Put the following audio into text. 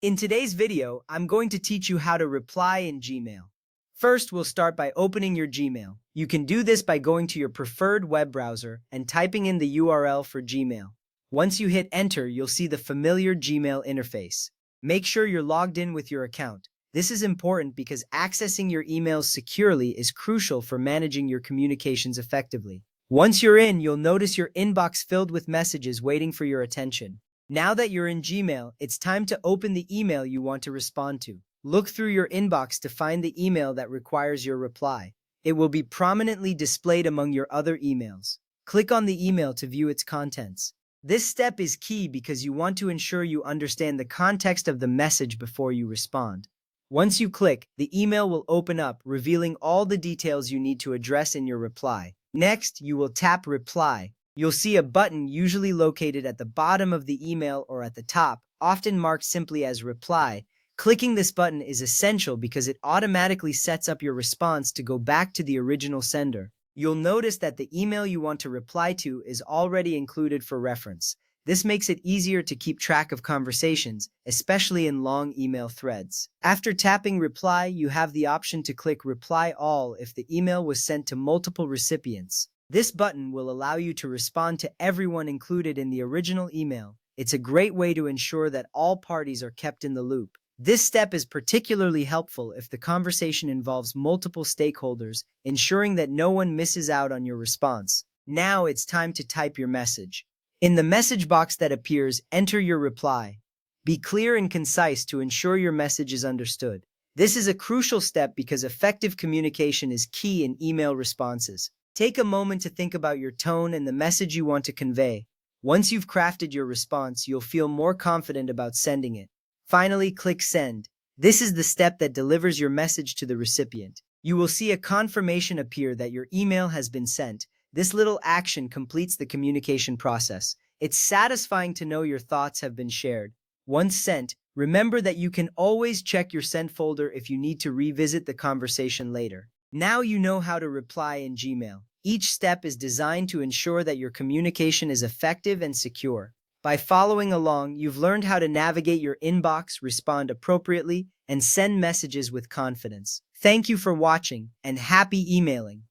In today's video, I'm going to teach you how to reply in Gmail. First, we'll start by opening your Gmail. You can do this by going to your preferred web browser and typing in the URL for Gmail. Once you hit enter, you'll see the familiar Gmail interface. Make sure you're logged in with your account. This is important because accessing your emails securely is crucial for managing your communications effectively. Once you're in, you'll notice your inbox filled with messages waiting for your attention. Now that you're in Gmail, it's time to open the email you want to respond to. Look through your inbox to find the email that requires your reply. It will be prominently displayed among your other emails. Click on the email to view its contents. This step is key because you want to ensure you understand the context of the message before you respond. Once you click, the email will open up, revealing all the details you need to address in your reply. Next, you will tap Reply. You'll see a button usually located at the bottom of the email or at the top, often marked simply as Reply. Clicking this button is essential because it automatically sets up your response to go back to the original sender. You'll notice that the email you want to reply to is already included for reference. This makes it easier to keep track of conversations, especially in long email threads. After tapping Reply, you have the option to click Reply All if the email was sent to multiple recipients. This button will allow you to respond to everyone included in the original email. It's a great way to ensure that all parties are kept in the loop. This step is particularly helpful if the conversation involves multiple stakeholders, ensuring that no one misses out on your response. Now it's time to type your message. In the message box that appears, enter your reply. Be clear and concise to ensure your message is understood. This is a crucial step because effective communication is key in email responses. Take a moment to think about your tone and the message you want to convey. Once you've crafted your response, you'll feel more confident about sending it. Finally, click Send. This is the step that delivers your message to the recipient. You will see a confirmation appear that your email has been sent. This little action completes the communication process. It's satisfying to know your thoughts have been shared. Once sent, remember that you can always check your sent folder if you need to revisit the conversation later. Now you know how to reply in Gmail. Each step is designed to ensure that your communication is effective and secure. By following along, you've learned how to navigate your inbox, respond appropriately, and send messages with confidence. Thank you for watching, and happy emailing!